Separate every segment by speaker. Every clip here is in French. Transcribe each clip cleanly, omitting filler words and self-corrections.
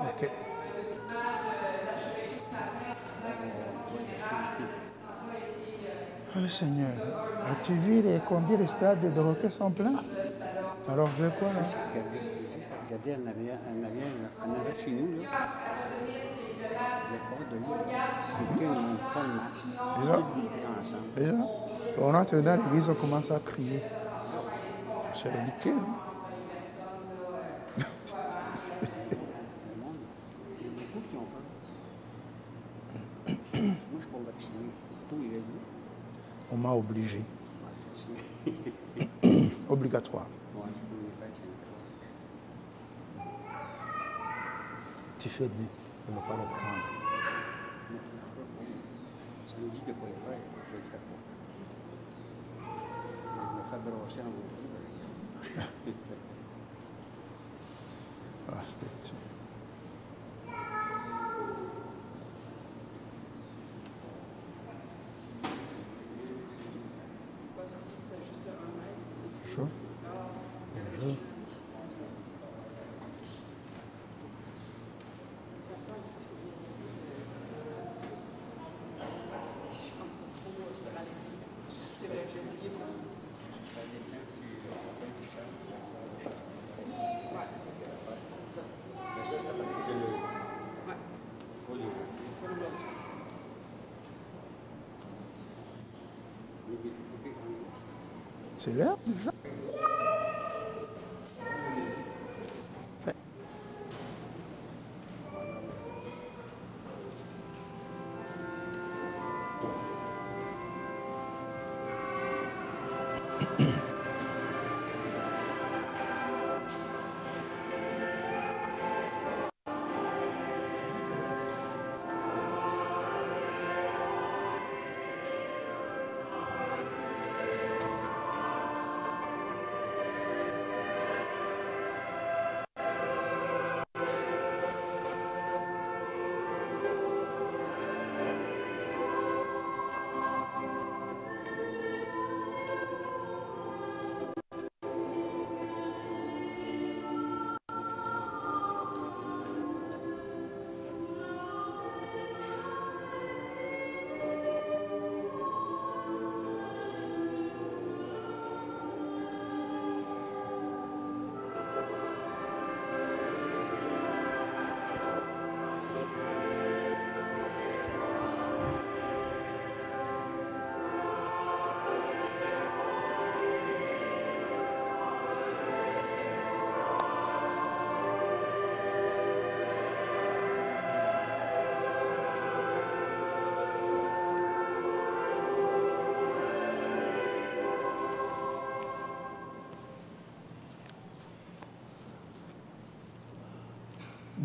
Speaker 1: Ok. Oh Seigneur, as-tu vu combien les stades de hockey sont pleins? Alors, je veux quoi là?
Speaker 2: Juste regarder en arrière chez nous, là. Le bord de l'eau, c'est qu'ils n'ont pas le masque.
Speaker 1: Déjà?
Speaker 2: Ensemble.
Speaker 1: Déjà? On entre dans l'église, on commence à crier. C'est ridicule.
Speaker 2: Le monde, il y a beaucoup qui ont peur. Moi, je suis pas vacciné. Tout il est vu.
Speaker 1: On m'a obligé. Obligatoire.
Speaker 2: Ouais, c'est pour les fêtes,
Speaker 1: Tu fais bien de ne pas le prendre.
Speaker 2: ça nous dit de ne pas le faire, je ne le fais pas. Je me fais brosser en haut.
Speaker 1: Ah, c'est petit. Bonjour. Bonjour. C'est l'heure déjà? Fait.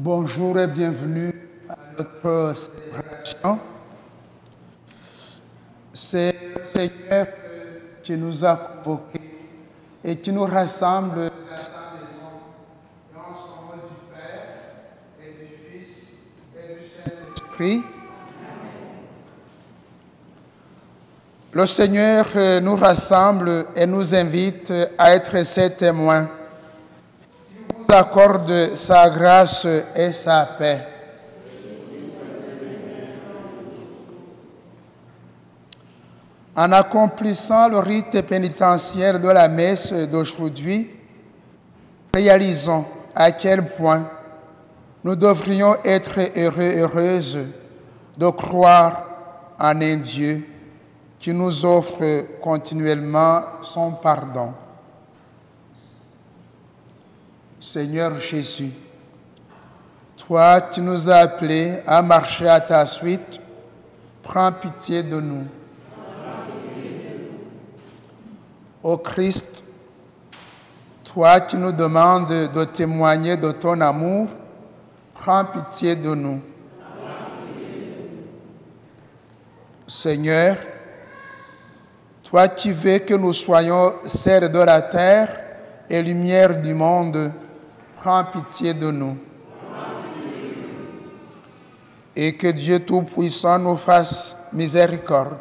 Speaker 1: Bonjour et bienvenue à notre célébration. C'est le Seigneur qui nous a convoqués et qui nous rassemble à sa maison dans son nom du Père et du Fils et du Saint-Esprit. Le Seigneur nous rassemble et nous invite à être ses témoins. Il vous accorde sa grâce et sa paix. En accomplissant le rite pénitentiaire de la messe d'aujourd'hui, réalisons à quel point nous devrions être heureuses de croire en un Dieu qui nous offre continuellement son pardon. Seigneur Jésus, toi qui nous as appelés à marcher à ta suite, prends pitié de nous. Ô Christ, toi qui nous demandes de témoigner de ton amour, prends pitié de nous. Seigneur, toi qui veux que nous soyons sel de la terre et lumière du monde, prends pitié de nous. Et que Dieu Tout-Puissant nous fasse miséricorde,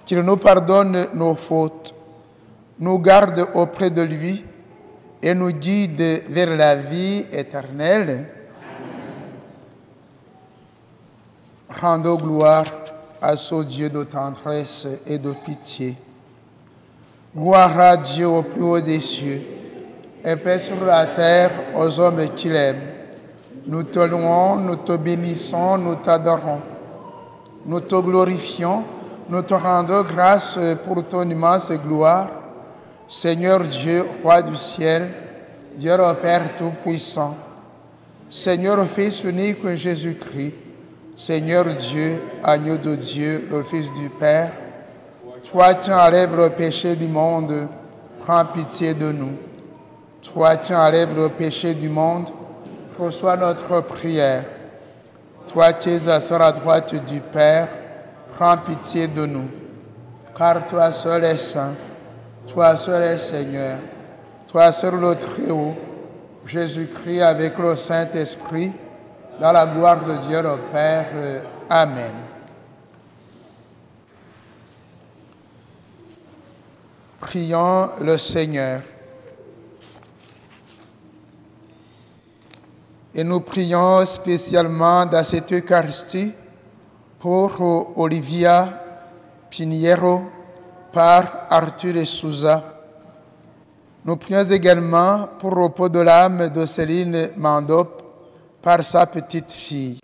Speaker 1: qu'il nous pardonne nos fautes, nous garde auprès de lui et nous guide vers la vie éternelle. Rendons gloire à ce Dieu de tendresse et de pitié. Gloire à Dieu au plus haut des cieux, et paix sur la terre aux hommes qui l'aiment. Nous te louons, nous te bénissons, nous t'adorons. Nous te glorifions, nous te rendons grâce pour ton immense gloire. Seigneur Dieu, Roi du ciel, Dieu le Père Tout-Puissant, Seigneur Fils unique Jésus-Christ, Seigneur Dieu, agneau de Dieu, le Fils du Père, toi qui enlèves le péché du monde, prends pitié de nous. Toi qui enlèves le péché du monde, reçois notre prière. Toi qui es assis à la droite du Père, prends pitié de nous. Car toi seul es saint, toi seul es Seigneur, toi seul le Très-Haut, Jésus-Christ avec le Saint-Esprit, dans la gloire de Dieu le Père. Amen. Prions le Seigneur. Et nous prions spécialement dans cette Eucharistie pour Olivia Piniero par Arthur et Souza. Nous prions également pour le repos de l'âme de Céline Mandop par sa petite fille.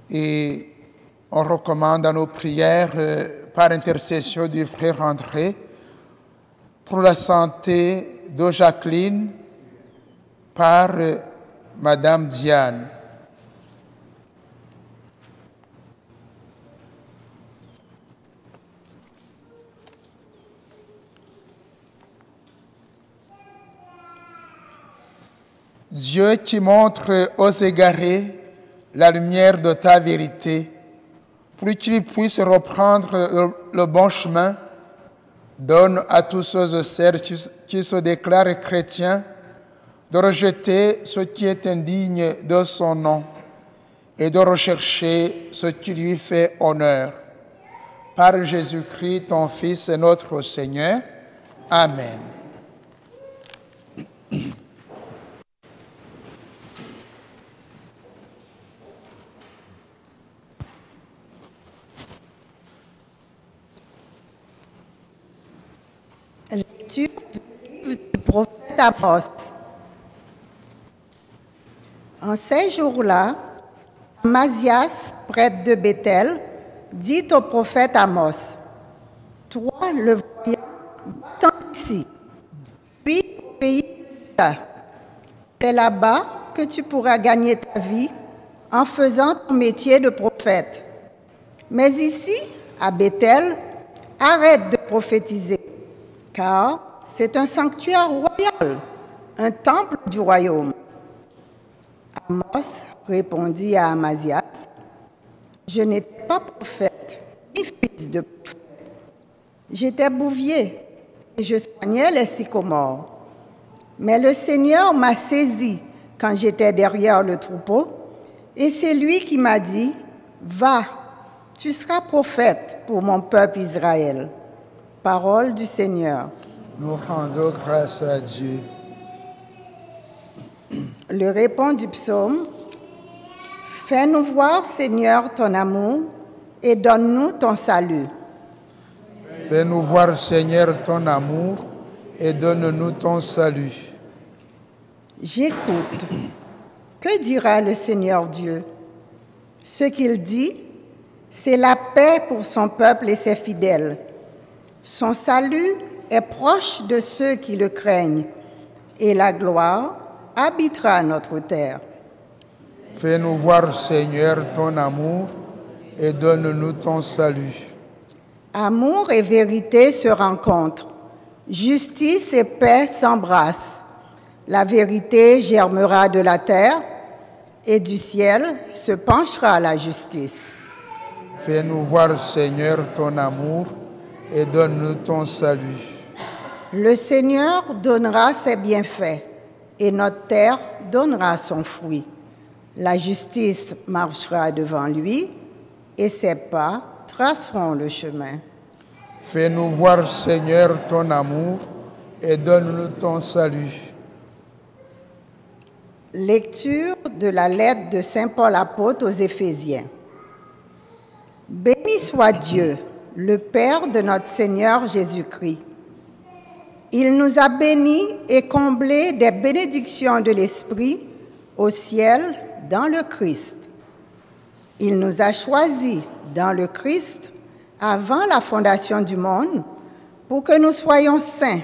Speaker 1: Et on recommande à nos prières par intercession du frère André pour la santé de Jacqueline par Madame Diane. Dieu qui montre aux égarés la lumière de ta vérité, pour qu'ils puissent reprendre le bon chemin, donne à tous ceux et celles qui se déclarent chrétiens de rejeter ce qui est indigne de son nom et de rechercher ce qui lui fait honneur. Par Jésus-Christ, ton Fils et notre Seigneur. Amen.
Speaker 3: Lecture du prophète Amos. En ces jours-là, Amasias, prêtre de Béthel, dit au prophète Amos, « Toi, le voyant, va-t'en ici, puis au pays de Juda. C'est là-bas que tu pourras gagner ta vie en faisant ton métier de prophète. Mais ici, à Béthel, arrête de prophétiser, car c'est un sanctuaire royal, un temple du royaume. » Amos répondit à Amasias, « Je n'étais pas prophète, ni fils de prophète. J'étais bouvier et je soignais les sycomores. Mais le Seigneur m'a saisi quand j'étais derrière le troupeau, et c'est lui qui m'a dit, « Va, tu seras prophète pour mon peuple Israël. » Parole du Seigneur.
Speaker 1: Nous rendons grâce à Dieu.
Speaker 3: Le répond du psaume. Fais-nous voir, Seigneur, ton amour et donne-nous ton salut.
Speaker 1: Fais-nous voir, Seigneur, ton amour et donne-nous ton salut.
Speaker 3: J'écoute. Que dira le Seigneur Dieu? Ce qu'il dit, c'est la paix pour son peuple et ses fidèles. Son salut est proche de ceux qui le craignent, et la gloire habitera notre terre.
Speaker 1: Fais-nous voir, Seigneur, ton amour et donne-nous ton salut.
Speaker 3: Amour et vérité se rencontrent. Justice et paix s'embrassent. La vérité germera de la terre et du ciel se penchera la justice.
Speaker 1: Fais-nous voir, Seigneur, ton amour et donne-nous ton salut.
Speaker 3: Le Seigneur donnera ses bienfaits et notre terre donnera son fruit. La justice marchera devant lui et ses pas traceront le chemin.
Speaker 1: Fais-nous voir, Seigneur, ton amour et donne-nous ton salut.
Speaker 3: Lecture de la lettre de Saint Paul apôtre aux Éphésiens. Béni soit Dieu, le Père de notre Seigneur Jésus-Christ. Il nous a bénis et comblés des bénédictions de l'Esprit au ciel dans le Christ. Il nous a choisis dans le Christ avant la fondation du monde pour que nous soyons saints,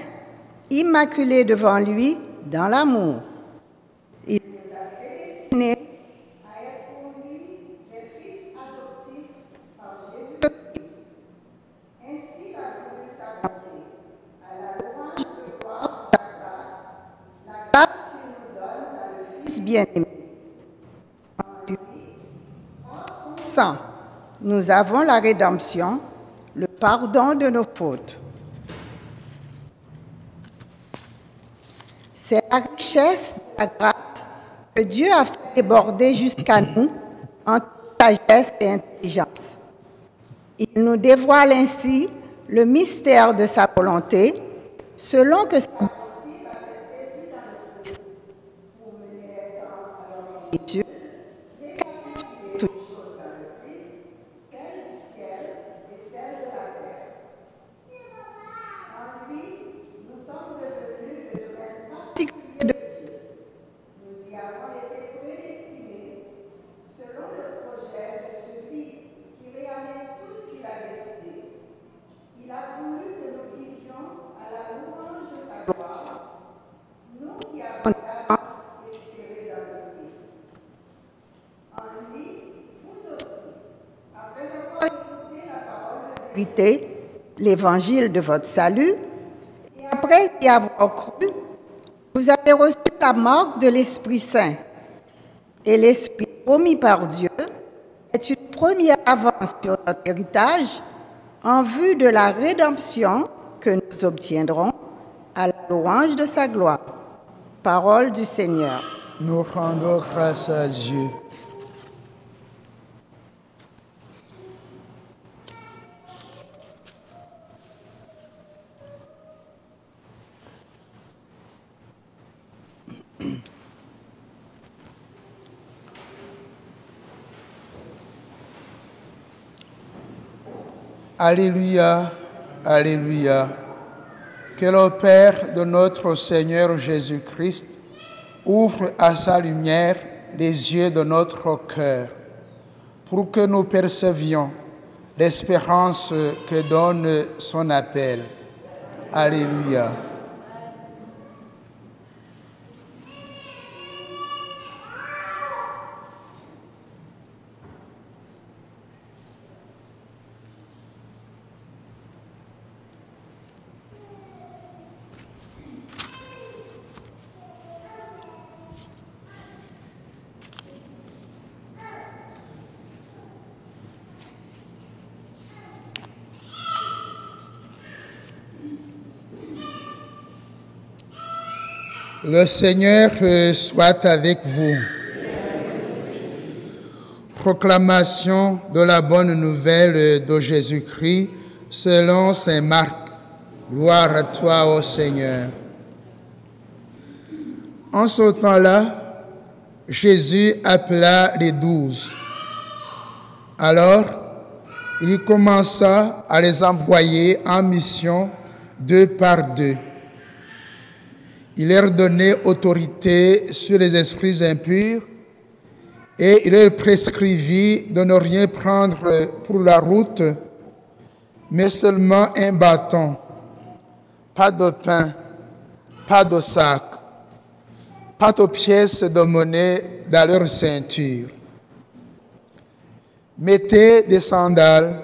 Speaker 3: immaculés devant lui dans l'amour. Il nous a prédestinés à être pour lui des fils adoptifs par Jésus-Christ. Ainsi il a voulu sa bonté, à la louange de gloire de sa grâce, la grâce qu'il nous donne dans le Fils bien-aimé. En lui, en son sang, nous avons la rédemption, le pardon de nos fautes. C'est la richesse de la grâce que Dieu a fait déborder jusqu'à nous en toute sagesse et intelligence. Il nous dévoile ainsi le mystère de sa volonté, selon que sa volonté l'avait prévu dans le Christ, pour mener les temps à leur plénitude, récapituler toutes choses dans le Christ, celles du ciel et celles de la terre. En lui, nous sommes devenus le domaine particulier de Dieu. Nous y avons été prédestinés selon le projet de celui qui réalise tout ce qu'il a décidé. Il a voulu que nous vivions à la louange de sa gloire, nous qui avons d'avance espéré dans le Christ. En lui, vous aussi, après avoir écouté la parole de vérité, l'évangile de votre salut, et après y avoir cru, vous avez reçu la marque de l'Esprit Saint. Et l'Esprit promis par Dieu est une première avance sur notre héritage en vue de la rédemption que nous obtiendrons à la louange de sa gloire. Parole du Seigneur.
Speaker 1: Nous rendons grâce à Dieu. Alléluia, Alléluia. Que le Père de notre Seigneur Jésus-Christ ouvre à sa lumière les yeux de notre cœur pour que nous percevions l'espérance que donne son appel. Alléluia. Le Seigneur soit avec vous. Proclamation de la bonne nouvelle de Jésus-Christ selon saint Marc. Gloire à toi, ô Seigneur. En ce temps-là, Jésus appela les 12. Alors, il commença à les envoyer en mission 2 par 2. Il leur donnait autorité sur les esprits impurs et il leur prescrivit de ne rien prendre pour la route, mais seulement un bâton, pas de pain, pas de sac, pas de pièces de monnaie dans leur ceinture. Mettez des sandales,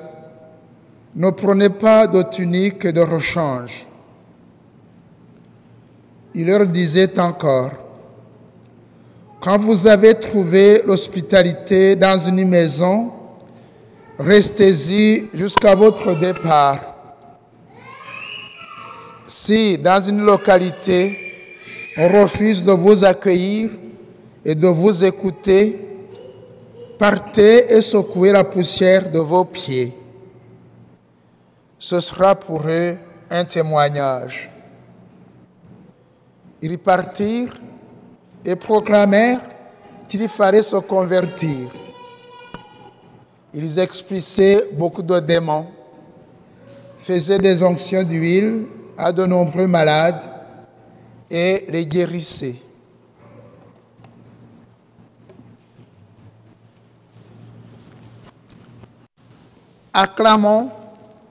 Speaker 1: ne prenez pas de tunique de rechange. Il leur disait encore, quand vous avez trouvé l'hospitalité dans une maison, restez-y jusqu'à votre départ. Si dans une localité, on refuse de vous accueillir et de vous écouter, partez et secouez la poussière de vos pieds. Ce sera pour eux un témoignage. Ils partirent et proclamèrent qu'il fallait se convertir. Ils expulsaient beaucoup de démons, faisaient des onctions d'huile à de nombreux malades et les guérissaient. Acclamons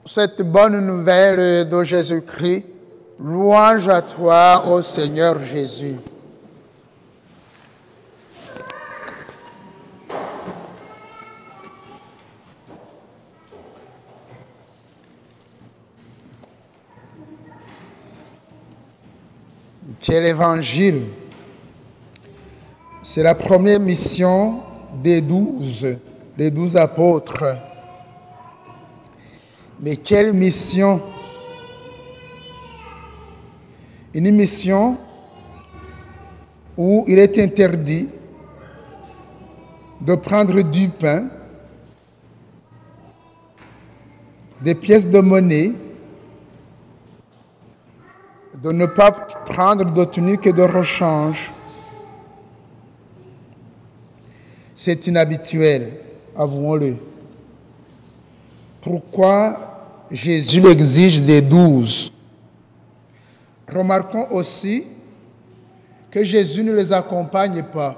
Speaker 1: cette bonne nouvelle de Jésus-Christ. Louange à toi, ô Seigneur Jésus. Quel évangile! C'est la première mission des 12, les 12 apôtres. Mais quelle mission! Une mission où il est interdit de prendre du pain, des pièces de monnaie, de ne pas prendre de tunique et de rechange. C'est inhabituel, avouons-le. Pourquoi Jésus l'exige des 12? Remarquons aussi que Jésus ne les accompagne pas,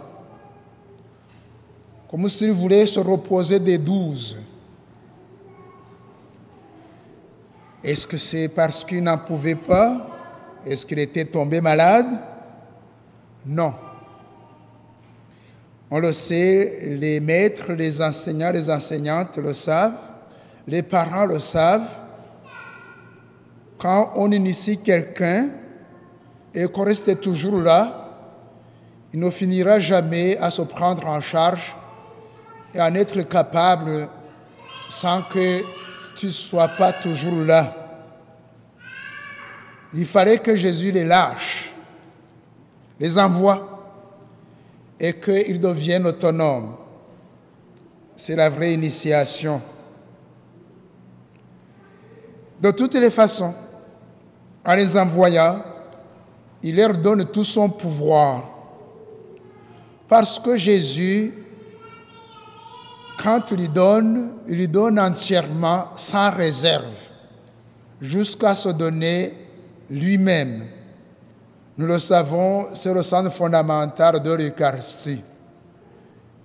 Speaker 1: comme s'il voulait se reposer des 12. Est-ce que c'est parce qu'il n'en pouvait pas? Est-ce qu'il était tombé malade? Non. On le sait, les maîtres, les enseignants, les enseignantes le savent, les parents le savent. Quand on initie quelqu'un et qu'on reste toujours là, il ne finira jamais à se prendre en charge et à en être capable sans que tu ne sois pas toujours là. Il fallait que Jésus les lâche, les envoie et qu'ils deviennent autonomes. C'est la vraie initiation. De toutes les façons, en les envoyant, il leur donne tout son pouvoir. Parce que Jésus, quand il lui donne entièrement, sans réserve, jusqu'à se donner lui-même. Nous le savons, c'est le centre fondamental de l'Eucharistie.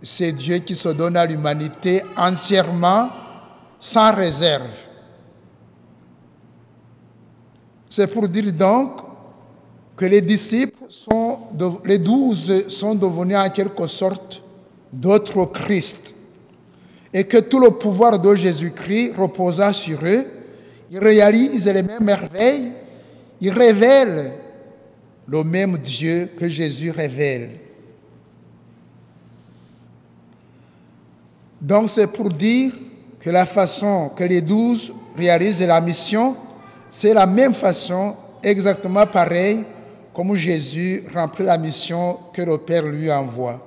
Speaker 1: C'est Dieu qui se donne à l'humanité entièrement, sans réserve. C'est pour dire donc que les disciples, les 12 sont devenus en quelque sorte d'autres Christ et que tout le pouvoir de Jésus-Christ reposa sur eux. Ils réalisent les mêmes merveilles, ils révèlent le même Dieu que Jésus révèle. Donc c'est pour dire que la façon que les 12 réalisent la mission, c'est la même façon, exactement pareil, comme Jésus remplit la mission que le Père lui envoie.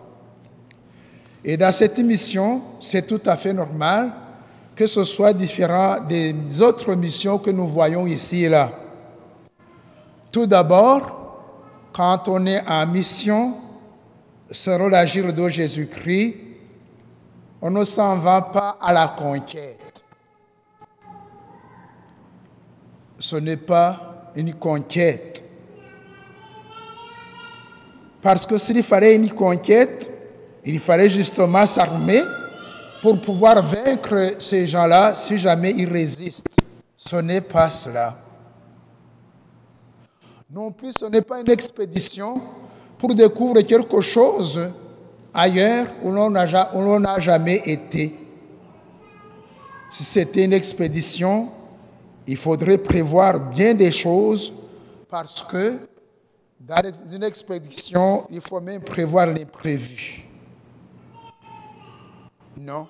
Speaker 1: Et dans cette mission, c'est tout à fait normal que ce soit différent des autres missions que nous voyons ici et là. Tout d'abord, quand on est en mission, selon l'agir de Jésus-Christ, on ne s'en va pas à la conquête. Ce n'est pas une conquête. Parce que s'il fallait une conquête, il fallait justement s'armer pour pouvoir vaincre ces gens-là si jamais ils résistent. Ce n'est pas cela. Non plus, ce n'est pas une expédition pour découvrir quelque chose ailleurs où l'on n'a jamais été. Si c'était une expédition, il faudrait prévoir bien des choses parce que dans une expédition, il faut même prévoir l'imprévu. Non.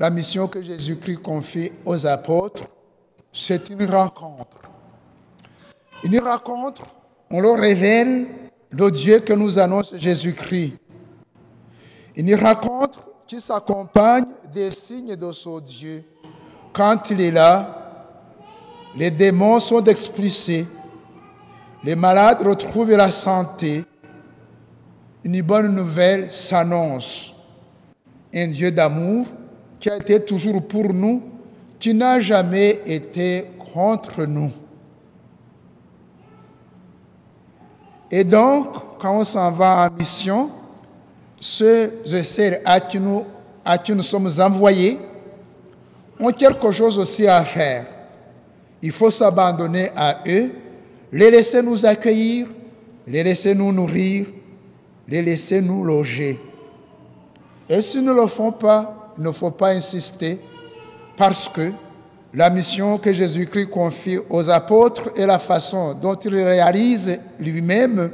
Speaker 1: La mission que Jésus-Christ confie aux apôtres, c'est une rencontre. Une rencontre, on leur révèle le Dieu que nous annonce Jésus-Christ. Une rencontre qui s'accompagne des signes de ce Dieu. Quand il est là, les démons sont expulsés, les malades retrouvent la santé, une bonne nouvelle s'annonce. Un Dieu d'amour qui a été toujours pour nous, qui n'a jamais été contre nous. Et donc, quand on s'en va en mission, ceux et celles à qui nous sommes envoyés ont quelque chose aussi à faire. Il faut s'abandonner à eux, les laisser nous accueillir, les laisser nous nourrir, les laisser nous loger. Et s'ils ne le font pas, il ne faut pas insister, parce que la mission que Jésus-Christ confie aux apôtres et la façon dont il réalise lui-même,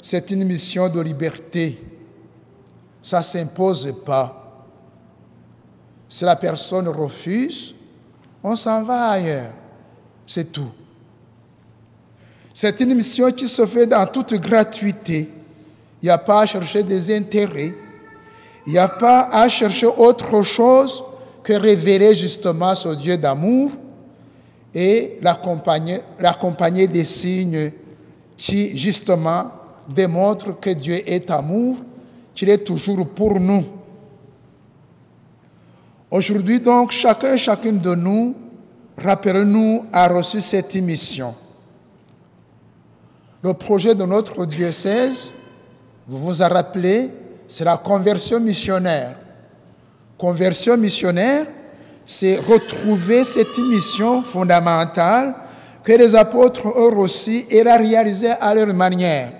Speaker 1: c'est une mission de liberté. Ça ne s'impose pas. Si la personne refuse, on s'en va ailleurs. C'est tout. C'est une mission qui se fait dans toute gratuité. Il n'y a pas à chercher des intérêts. Il n'y a pas à chercher autre chose que révéler justement ce Dieu d'amour et l'accompagner des signes qui justement démontrent que Dieu est amour, qu'il est toujours pour nous. Aujourd'hui donc, chacun et chacune de nous, rappelons-nous, a reçu cette mission. Le projet de notre diocèse, vous vous en rappelez, c'est la conversion missionnaire. Conversion missionnaire, c'est retrouver cette mission fondamentale que les apôtres ont reçue et la réaliser à leur manière.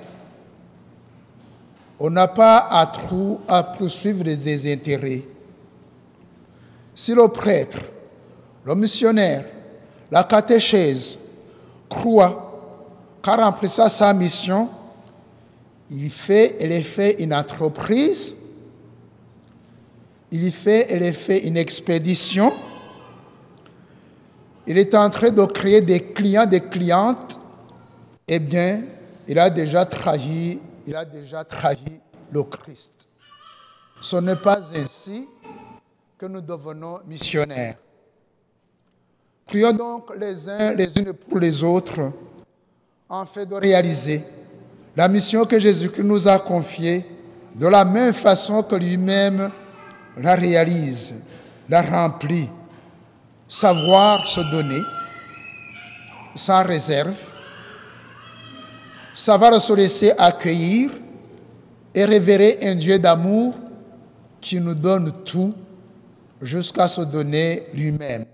Speaker 1: On n'a pas à poursuivre des intérêts. Si le prêtre, le missionnaire, la catéchèse croit qu'en remplissant sa mission, il fait une entreprise, il fait une expédition, il est en train de créer des clients, des clientes, eh bien, il a déjà trahi le Christ. Ce n'est pas ainsi que nous devenons missionnaires. Prions donc les uns les unes pour les autres, en fait de réaliser la mission que Jésus-Christ nous a confiée de la même façon que lui-même la réalise, la remplit. Savoir se donner sans réserve, savoir se laisser accueillir et révérer un Dieu d'amour qui nous donne tout jusqu'à se donner lui-même.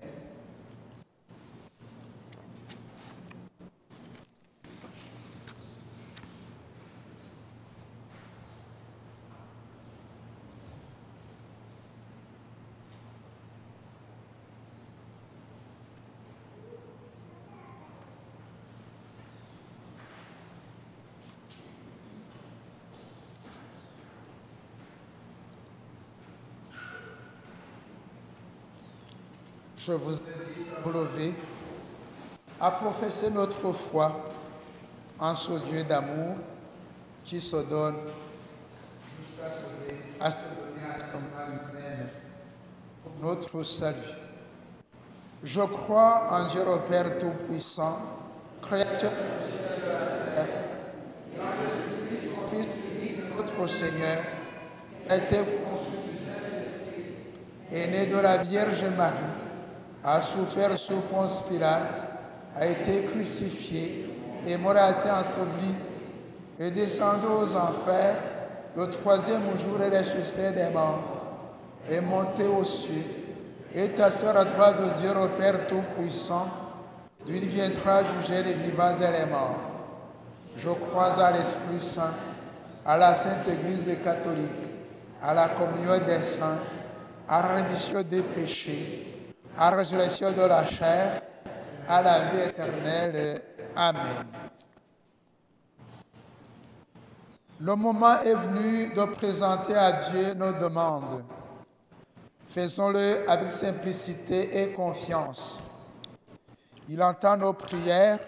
Speaker 1: Je vous invite à vous lever, à professer notre foi en ce Dieu d'amour qui se donne jusqu'à se donner à son lui-même pour notre salut. Je crois en Dieu le Père Tout-Puissant, Créateur notre Seigneur, a été conçu du Saint-Esprit, est né de la Vierge Marie, a souffert sous Ponce Pilate, a été crucifié, est mort, a été enseveli, est descendu aux enfers, le troisième jour est ressuscité des morts, est monté aux cieux, est assis à droite de Dieu le Père Tout-Puissant, d'où il viendra juger les vivants et les morts. Je crois à l'Esprit Saint, à la Sainte Église des catholiques, à la communion des saints, à la rémission des péchés, à la résurrection de la chair, à la vie éternelle. Amen. Le moment est venu de présenter à Dieu nos demandes. Faisons-le avec simplicité et confiance. Il entend nos prières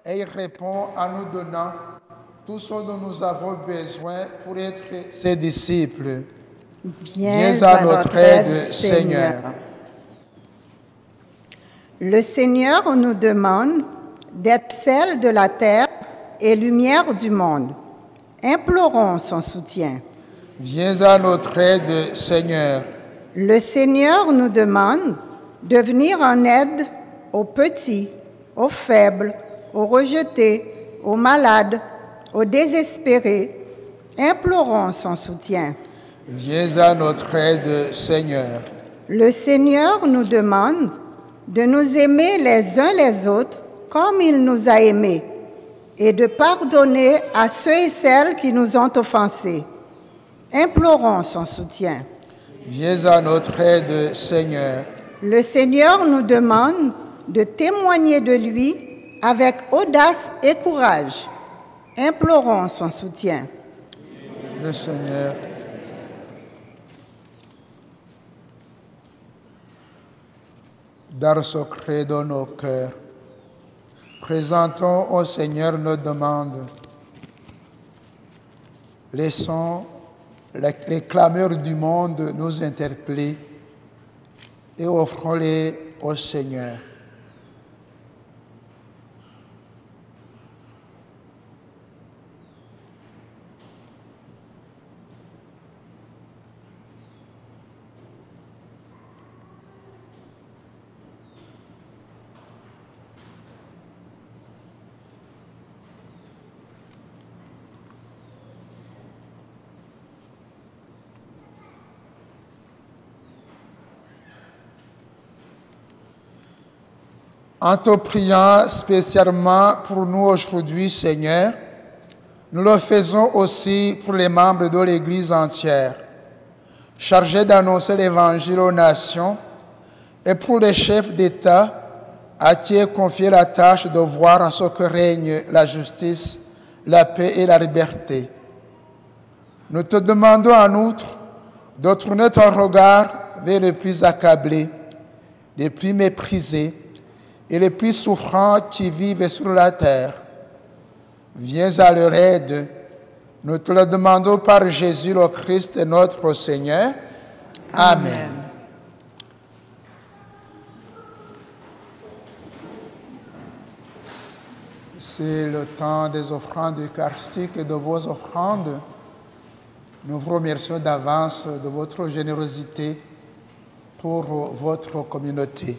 Speaker 1: et il répond en nous donnant tout ce dont nous avons besoin pour être ses disciples. Viens à notre aide, Seigneur.
Speaker 3: Le Seigneur nous demande d'être sel de la terre et lumière du monde. Implorons son soutien.
Speaker 1: Viens à notre aide, Seigneur.
Speaker 3: Le Seigneur nous demande de venir en aide aux petits, aux faibles, aux rejetés, aux malades, aux désespérés. Implorons son soutien.
Speaker 1: Viens à notre aide, Seigneur.
Speaker 3: Le Seigneur nous demande de nous aimer les uns les autres comme il nous a aimés et de pardonner à ceux et celles qui nous ont offensés. Implorons son soutien.
Speaker 1: Viens à notre aide, Seigneur.
Speaker 3: Le Seigneur nous demande de témoigner de lui avec audace et courage. Implorons son soutien.
Speaker 1: Le Seigneur. Dans le secret de nos cœurs, présentons au Seigneur nos demandes. Laissons les clameurs du monde nous interpeller et offrons-les au Seigneur. En te priant spécialement pour nous aujourd'hui, Seigneur, nous le faisons aussi pour les membres de l'Église entière, chargés d'annoncer l'Évangile aux nations, et pour les chefs d'État à qui est confiée la tâche de voir à ce que règne la justice, la paix et la liberté. Nous te demandons en outre de tourner ton regard vers les plus accablés, les plus méprisés, et les plus souffrants qui vivent sur la terre. Viens à leur aide. Nous te le demandons par Jésus le Christ, notre Seigneur. Amen. C'est le temps des offrandes eucharistiques et de vos offrandes. Nous vous remercions d'avance de votre générosité pour votre communauté.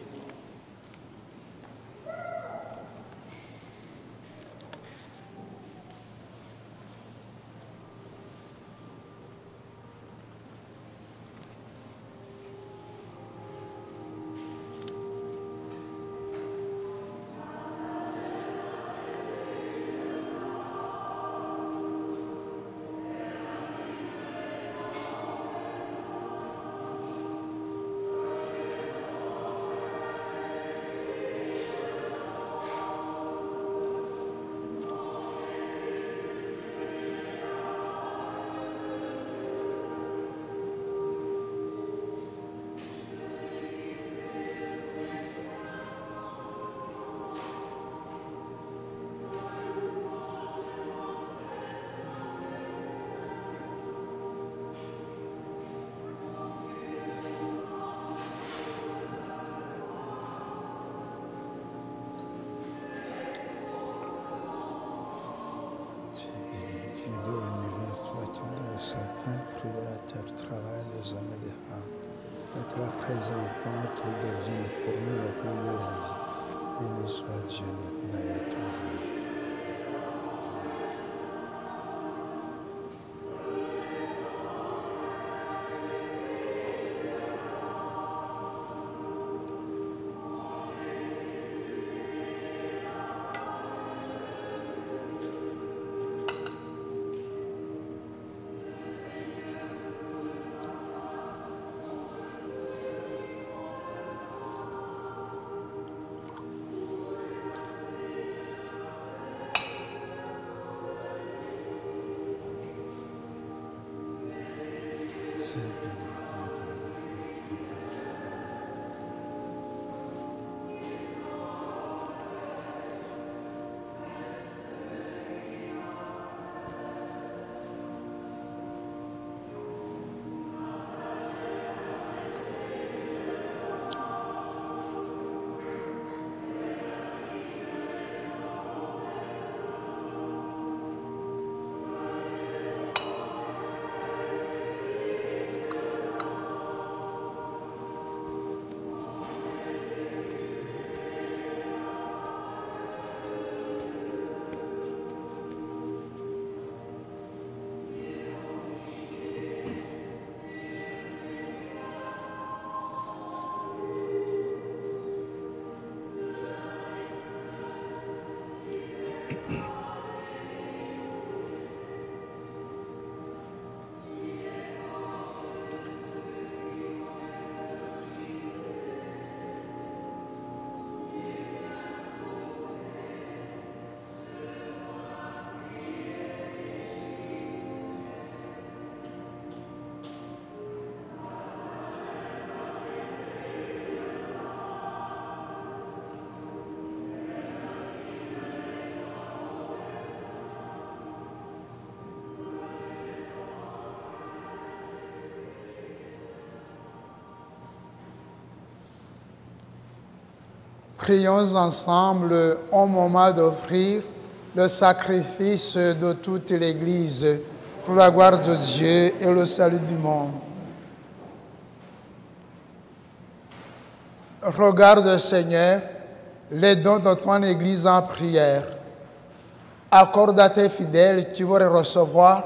Speaker 2: te la présentons, tu deviennes pour nous le pain de la vie. Béni soit Dieu maintenant et toujours.
Speaker 1: Prions ensemble au moment d'offrir le sacrifice de toute l'Église pour la gloire de Dieu et le salut du monde. Regarde, Seigneur, les dons de ton Église en prière. Accorde à tes fidèles qui vont recevoir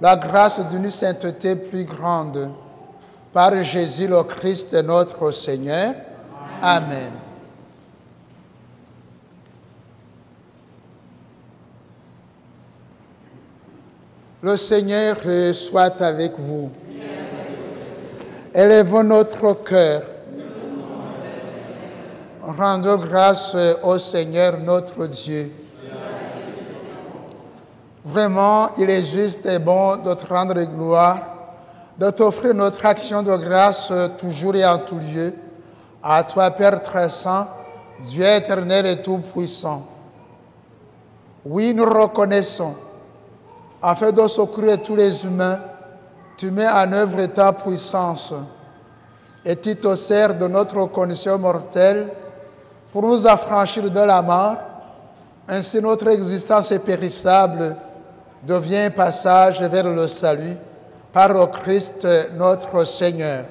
Speaker 1: la grâce d'une sainteté plus grande. Par Jésus le Christ notre Seigneur. Amen. Le Seigneur soit avec vous. Élevons notre cœur. Rendons grâce au Seigneur notre Dieu. Vraiment, il est juste et bon de te rendre gloire, de t'offrir notre action de grâce toujours et en tout lieu. À toi, Père très saint, Dieu éternel et tout-puissant. Oui, nous reconnaissons, afin de secourir tous les humains, tu mets en œuvre ta puissance et tu te sers de notre condition mortelle pour nous affranchir de la mort. Ainsi, notre existence périssable devient un passage vers le salut par le Christ notre Seigneur.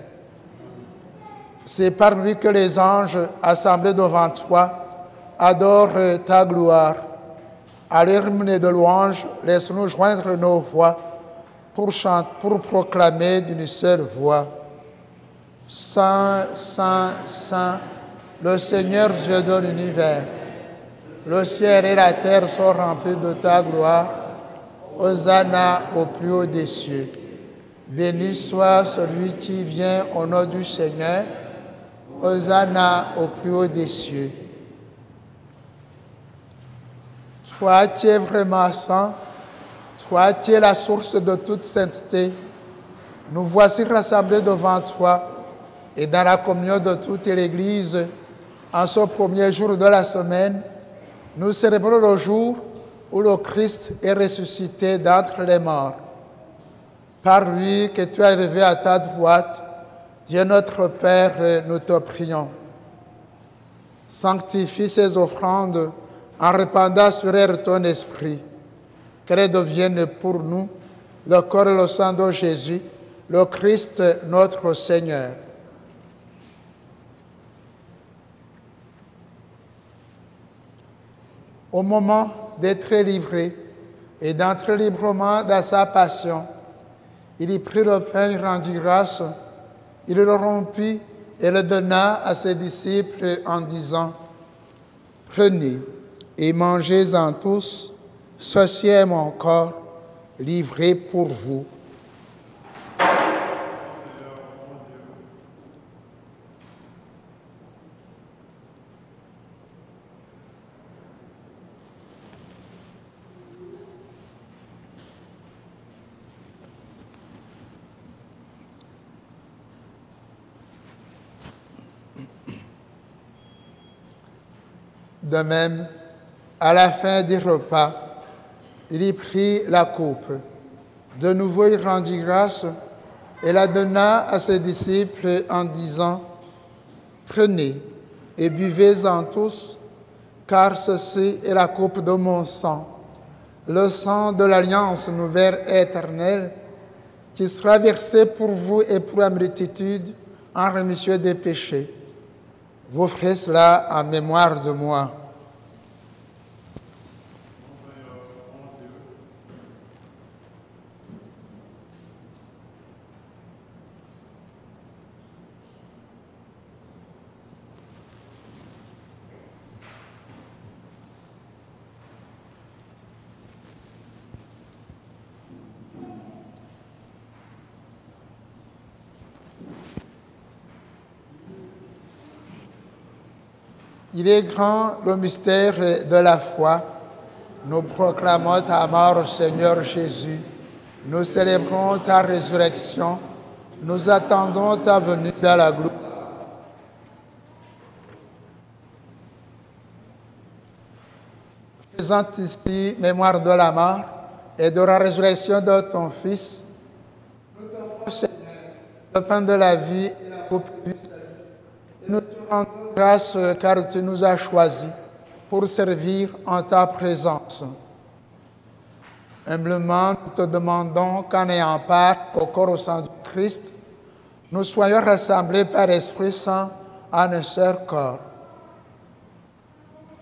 Speaker 1: C'est par lui que les anges assemblés devant toi adorent ta gloire. À l'hymne de louange, laisse-nous joindre nos voix pour proclamer d'une seule voix. Saint, Saint, Saint, le Seigneur Dieu de l'univers. Le ciel et la terre sont remplis de ta gloire. Hosanna au plus haut des cieux. Béni soit celui qui vient au nom du Seigneur. Hosanna au plus haut des cieux. Toi qui es vraiment saint, toi qui es la source de toute sainteté, nous voici rassemblés devant toi et dans la communion de toute l'Église, en ce premier jour de la semaine, nous célébrons le jour où le Christ est ressuscité d'entre les morts. Par lui que tu as élevé à ta droite, Dieu notre Père, nous te prions. Sanctifie ces offrandes en répandant sur elles ton esprit, qu'elles deviennent pour nous le corps et le sang de Jésus, le Christ notre Seigneur. Au moment d'être livré et d'entrer librement dans sa passion, il y prit le pain, il rendit grâce, il le rompit et le donna à ses disciples en disant, « Prenez et mangez-en tous, ceci est mon corps livré pour vous. » De même, à la fin du repas, il y prit la coupe. De nouveau, il rendit grâce et la donna à ses disciples en disant, « Prenez et buvez-en tous, car ceci est la coupe de mon sang, le sang de l'alliance nouvelle et éternelle, qui sera versé pour vous et pour la multitude en rémission des péchés. Vous ferez cela en mémoire de moi. » Il est grand le mystère de la foi. Nous proclamons ta mort, Seigneur Jésus. Nous célébrons ta résurrection. Nous attendons ta venue dans la gloire. Faisant ici mémoire de la mort et de la résurrection de ton Fils, nous t'offrons, Seigneur, le pain de la vie et la coupe du salut. Et nous te rendons grâce car tu nous as choisis pour servir en ta présence. Humblement, nous te demandons qu'en ayant part au corps au sang du Christ, nous soyons rassemblés par l'Esprit Saint en un seul corps.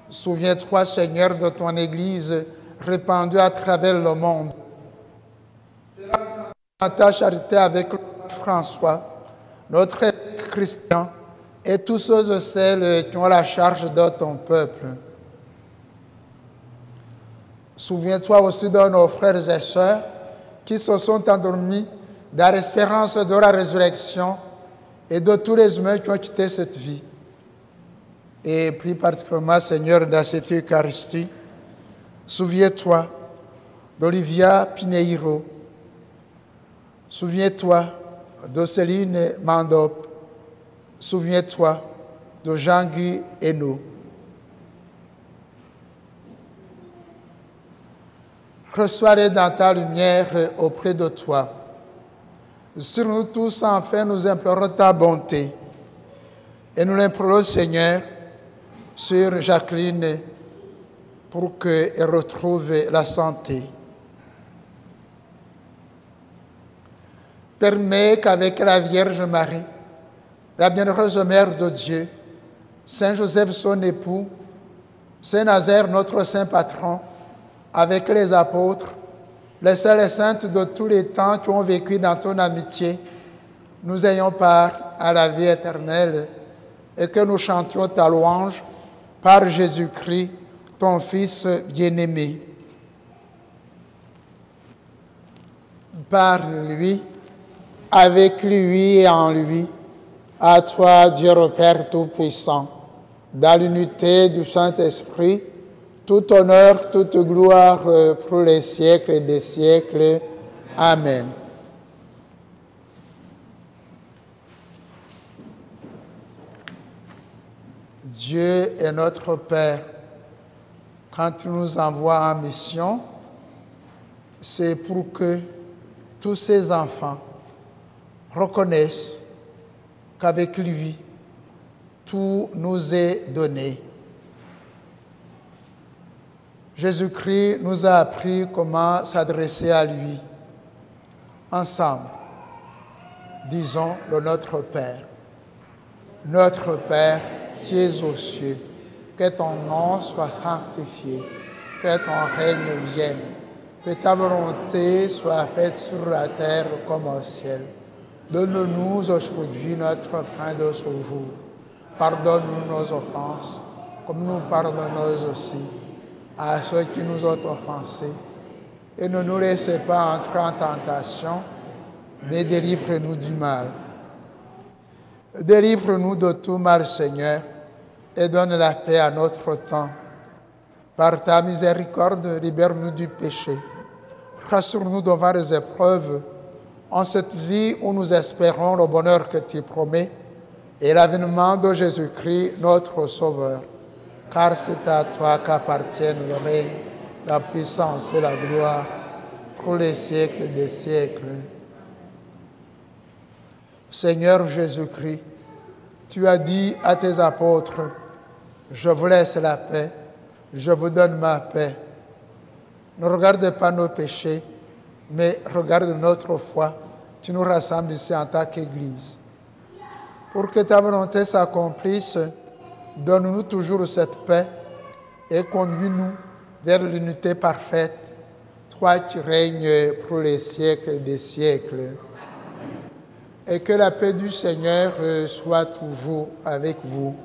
Speaker 1: Souviens-toi, Seigneur, de ton Église répandue à travers le monde. Fais-la ta charité avec le pape François, notre évêque Christian, et tous ceux et celles qui ont la charge de ton peuple. Souviens-toi aussi de nos frères et sœurs qui se sont endormis dans l'espérance de la résurrection et de tous les humains qui ont quitté cette vie. Et plus particulièrement, Seigneur, dans cette Eucharistie, souviens-toi d'Olivia Pineiro. Souviens-toi de Céline Mandop. Souviens-toi de Jean-Guy Hainaut. Reçois-les dans ta lumière auprès de toi. Sur nous tous, enfin, nous implorons ta bonté. Et nous l'implorons, Seigneur, sur Jacqueline, pour qu'elle retrouve la santé. Permets qu'avec la Vierge Marie, la bienheureuse Mère de Dieu, Saint Joseph son époux, Saint Nazaire notre saint patron, avec les apôtres, les saints et saintes de tous les temps qui ont vécu dans ton amitié, nous ayons part à la vie éternelle et que nous chantions ta louange par Jésus-Christ, ton Fils bien-aimé. Par lui, avec lui et en lui, à toi, Dieu le Père Tout-Puissant, dans l'unité du Saint-Esprit, tout honneur, toute gloire pour les siècles des siècles. Amen. Dieu est notre Père. Quand il nous envoie en mission, c'est pour que tous ses enfants reconnaissent qu'avec lui, tout nous est donné. Jésus-Christ nous a appris comment s'adresser à lui. Ensemble, disons le Notre Père. Notre Père qui es aux cieux, Que ton nom soit sanctifié, que ton règne vienne, que ta volonté soit faite sur la terre comme au ciel. Donne-nous aujourd'hui notre pain de ce jour. Pardonne-nous nos offenses, comme nous pardonnons aussi à ceux qui nous ont offensés. Et ne nous laissez pas entrer en tentation, mais délivre-nous du mal. Délivre-nous de tout mal, Seigneur, et donne la paix à notre temps. Par ta miséricorde, libère-nous du péché. Rassure-nous devant les épreuves, en cette vie où nous espérons le bonheur que tu promets et l'avènement de Jésus-Christ, notre Sauveur. Car c'est à toi qu'appartiennent le règne, la puissance et la gloire pour les siècles des siècles. Seigneur Jésus-Christ, tu as dit à tes apôtres, « Je vous laisse la paix, je vous donne ma paix. » Ne regarde pas nos péchés, mais regarde notre foi. Tu nous rassembles ici en tant qu'Église. Pour que ta volonté s'accomplisse, donne-nous toujours cette paix et conduis-nous vers l'unité parfaite, toi qui règnes pour les siècles des siècles. Et que la paix du Seigneur soit toujours avec vous.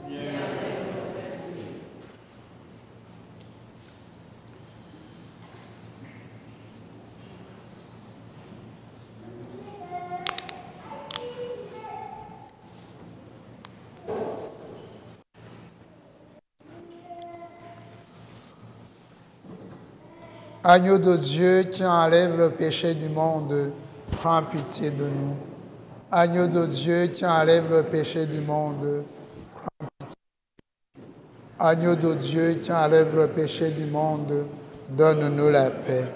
Speaker 1: Agneau de Dieu qui enlève le péché du monde, prends pitié de nous. Agneau de Dieu qui enlève le péché du monde, prends pitié. Agneau de Dieu qui enlève le péché du monde, donne-nous la paix.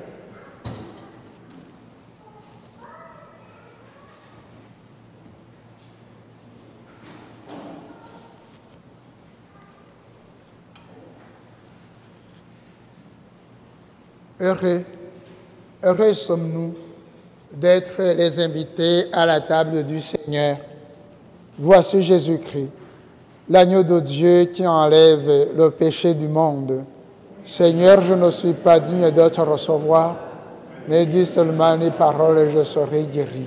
Speaker 1: Heureux sommes-nous d'être les invités à la table du Seigneur. Voici Jésus-Christ, l'agneau de Dieu qui enlève le péché du monde. Seigneur, je ne suis pas digne de te recevoir, mais dis seulement les paroles et je serai guéri.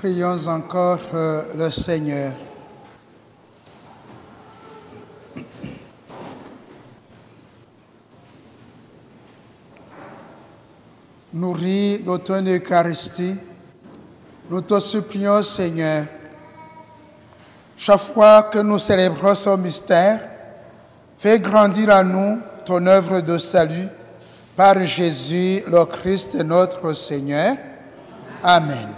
Speaker 1: Prions encore le Seigneur. Nourris de ton Eucharistie, nous te supplions, Seigneur, chaque fois que nous célébrons ce mystère, fais grandir en nous ton œuvre de salut par Jésus, le Christ, notre Seigneur. Amen.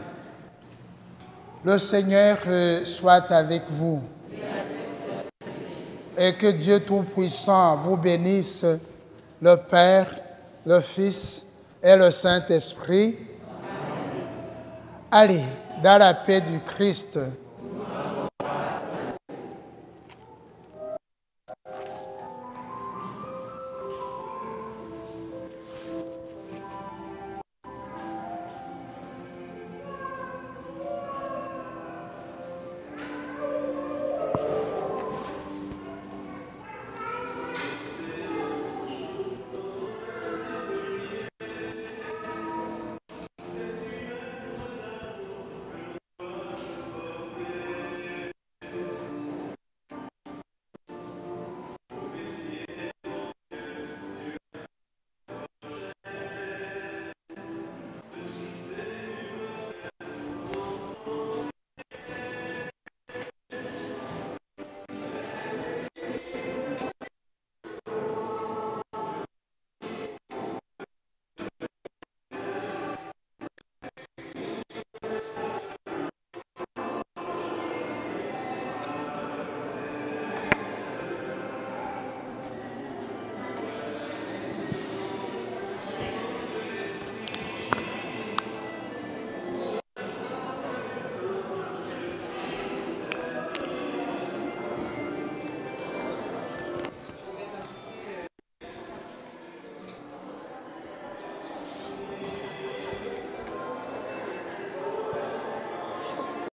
Speaker 1: Le Seigneur soit avec vous. Et que Dieu Tout-Puissant vous bénisse, le Père, le Fils et le Saint-Esprit. Allez, dans la paix du Christ,